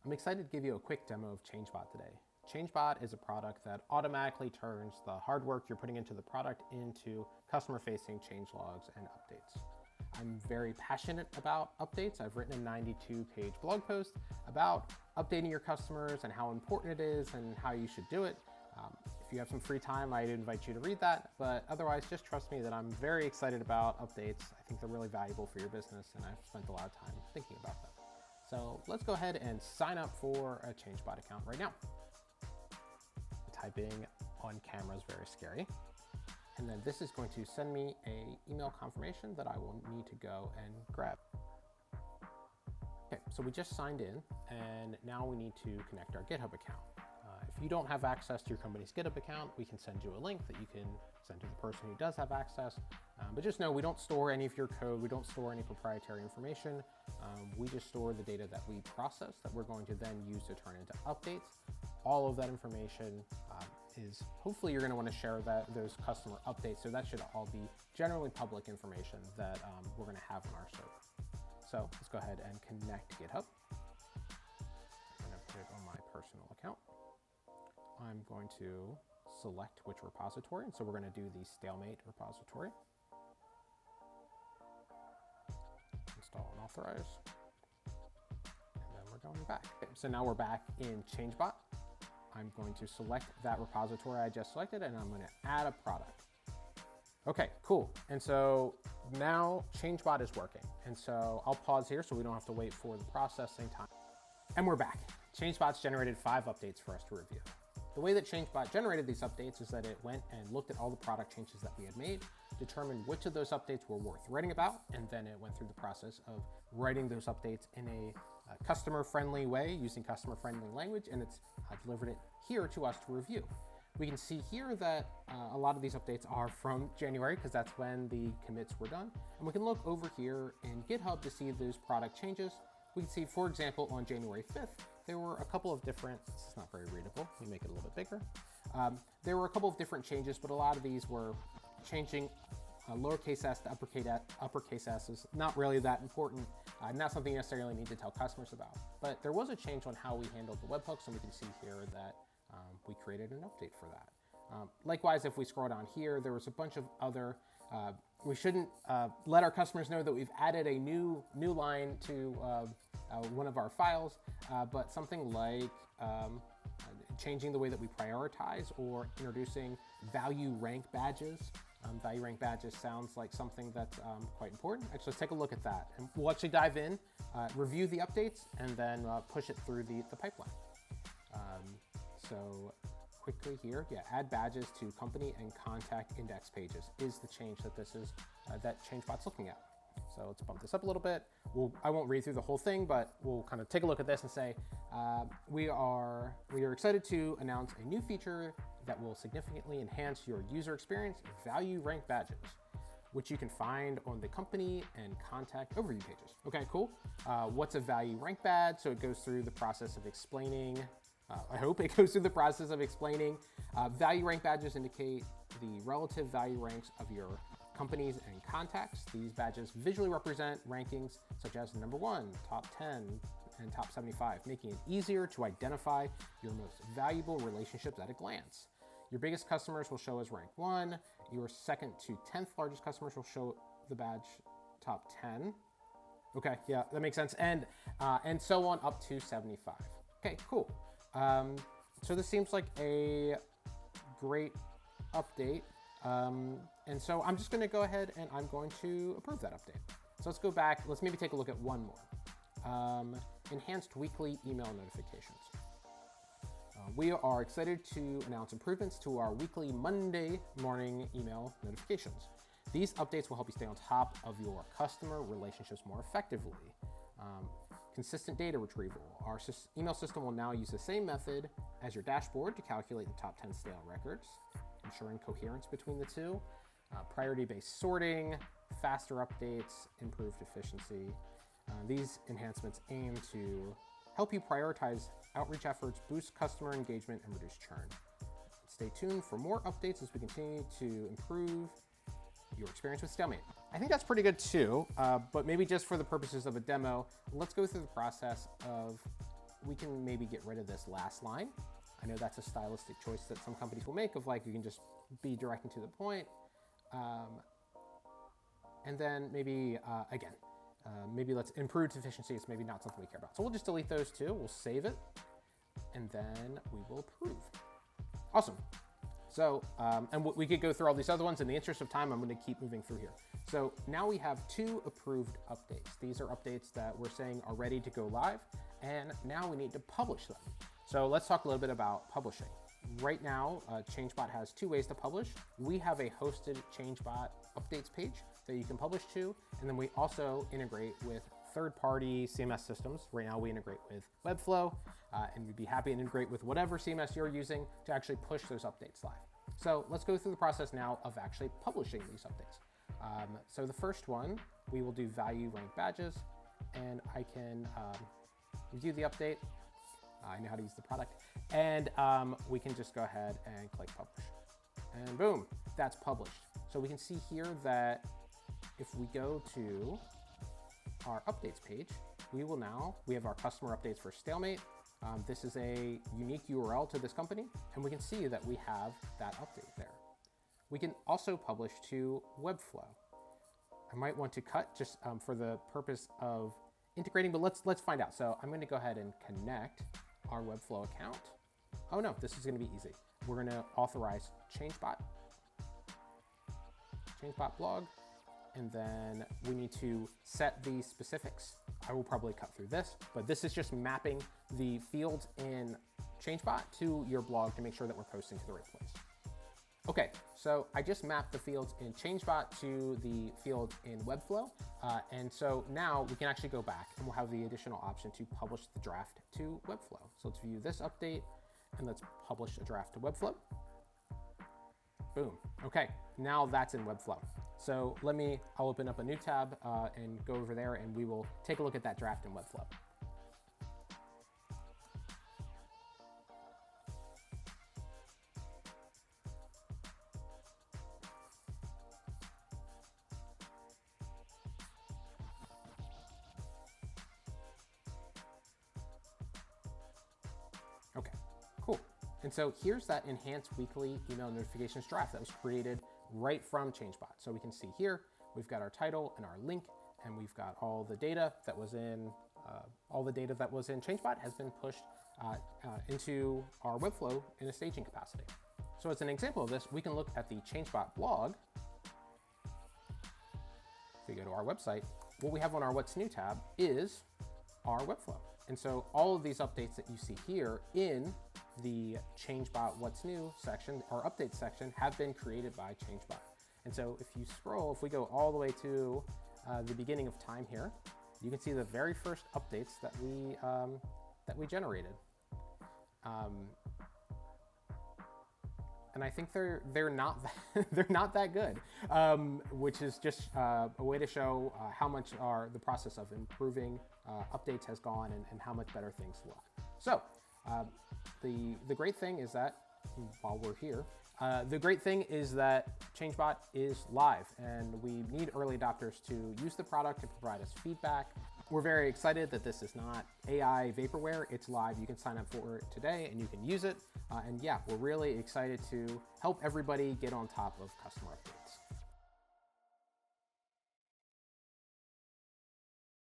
I'm excited to give you a quick demo of Changebot today. Changebot is a product that automatically turns the hard work you're putting into the product into customer-facing change logs and updates. I'm very passionate about updates. I've written a 92-page blog post about updating your customers and how important it is and how you should do it. If you have some free time, I'd invite you to read that, but otherwise just trust me that I'm very excited about updates. I think they're really valuable for your business, and I've spent a lot of time thinking about them. So let's go ahead and sign up for a Changebot account right now. Typing on camera is very scary. And then this is going to send me an email confirmation that I will need to go and grab. Okay, so we just signed in, and now we need to connect our GitHub account. If you don't have access to your company's GitHub account, we can send you a link that you can send to the person who does have access. But just know we don't store any of your code. We don't store any proprietary information. We just store the data that we process that we're going to then use to turn into updates. All of that information is hopefully you're going to want to share those customer updates. So that should all be generally public information that we're going to have on our server. So let's go ahead and connect GitHub. I'm going to put it on my personal account. I'm going to select which repository, and so we're going to do the stalemate repository. Install and authorize. And then we're going back. Okay, so now we're back in Changebot. I'm going to select that repository I just selected, and I'm going to add a product. Okay, cool. And so now Changebot is working. And so I'll pause here so we don't have to wait for the processing time. And we're back. Changebot's generated 5 updates for us to review. The way that Changebot generated these updates is that it went and looked at all the product changes that we had made, determined which of those updates were worth writing about, and then it went through the process of writing those updates in a customer-friendly way, using customer-friendly language, and it's delivered it here to us to review. We can see here that a lot of these updates are from January, because that's when the commits were done. And we can look over here in GitHub to see those product changes. We can see, for example, on January 5th, there were a couple of different, this is not very readable, let me make it a little bit bigger. There were a couple of different changes, but a lot of these were changing lowercase s to uppercase s is not really that important, not something you necessarily need to tell customers about. But there was a change on how we handled the webhooks, and we can see here that we created an update for that. Likewise, if we scroll down here, there was a bunch of other, we shouldn't let our customers know that we've added a new line to one of our files, but something like changing the way that we prioritize or introducing value rank badges. Value rank badges sounds like something that's quite important. Actually, let's take a look at that. And we'll actually dive in, review the updates, and then push it through the pipeline. So quickly here, add badges to company and contact index pages is the change that this is, that Changebot's looking at. So let's bump this up a little bit. I won't read through the whole thing, but we'll kind of take a look at this and say, we are excited to announce a new feature that will significantly enhance your user experience, value rank badges, which you can find on the company and contact overview pages. Okay, cool. What's a value rank badge? So it goes through the process of explaining, I hope it goes through the process of explaining. Value rank badges indicate the relative value ranks of your companies and contacts. These badges visually represent rankings such as number 1, top 10, and top 75, making it easier to identify your most valuable relationships at a glance. Your biggest customers will show as rank 1. Your second to 10th largest customers will show the badge top 10. Okay, yeah, that makes sense. And so on up to 75. Okay, cool. So this seems like a great update. And so I'm just going to go ahead and I'm going to approve that update. So let's go back. Let's maybe take a look at one more. Enhanced weekly email notifications. We are excited to announce improvements to our weekly Monday morning email notifications. These updates will help you stay on top of your customer relationships more effectively. Consistent data retrieval. Our email system will now use the same method as your dashboard to calculate the top 10 stale records, ensuring coherence between the two. Priority-based sorting, faster updates, improved efficiency. These enhancements aim to help you prioritize outreach efforts, boost customer engagement, and reduce churn. Stay tuned for more updates as we continue to improve your experience with Stalemate. I think that's pretty good too, but maybe just for the purposes of a demo, let's go through the process of we can maybe get rid of this last line. I know that's a stylistic choice that some companies will make of like, you can just be direct and to the point. And then maybe, again, maybe let's improve efficiency. It's maybe not something we care about. So we'll just delete those two. We'll save it, and then we will approve. Awesome. So, and we could go through all these other ones. In the interest of time, I'm going to keep moving through here. So now we have 2 approved updates. These are updates that we're saying are ready to go live, and now we need to publish them. So let's talk a little bit about publishing. Right now, Changebot has 2 ways to publish. We have a hosted Changebot updates page that you can publish to, and then we also integrate with third-party CMS systems. Right now we integrate with Webflow, and we'd be happy to integrate with whatever CMS you're using to actually push those updates live. So let's go through the process now of actually publishing these updates. So the first one, we will do value rank badges, and I can review the update. I know how to use the product, and we can just go ahead and click publish, and boom, that's published. So we can see here that if we go to our updates page, we have our customer updates for Stalemate. This is a unique URL to this company, and we can see that we have that update there. We can also publish to Webflow. I might want to cut just for the purpose of integrating, but let's find out. So I'm going to go ahead and connect our Webflow account. Oh no, this is going to be easy. We're going to authorize Changebot blog, and then we need to set the specifics. I will probably cut through this, but this is just mapping the fields in Changebot to your blog to make sure that we're posting to the right place. Okay, so I just mapped the fields in Changebot to the fields in Webflow. And so now we can actually go back and we'll have the additional option to publish the draft to Webflow. So let's view this update and let's publish a draft to Webflow. Boom. Okay, now that's in Webflow. So I'll open up a new tab and go over there, and we will take a look at that draft in Webflow. Okay, cool. And so here's that enhanced weekly email notifications draft that was created right from Changebot. So we can see here, we've got our title and our link, and we've got all the data that was in Changebot has been pushed into our Webflow in a staging capacity. So as an example of this, we can look at the Changebot blog. If we go to our website, what we have on our What's New tab is our Webflow. And so all of these updates that you see here in the Changebot What's New section, our updates section, have been created by Changebot. And so if you scroll, if we go all the way to the beginning of time here, you can see the very first updates that we generated. And I think they're not they're not that good, which is just a way to show how much the process of improving updates has gone and how much better things look. So the great thing is that while we're here, the great thing is that Changebot is live, and we need early adopters to use the product and provide us feedback. We're very excited that this is not AI vaporware. It's live. You can sign up for it today and you can use it. And yeah, we're really excited to help everybody get on top of customer updates.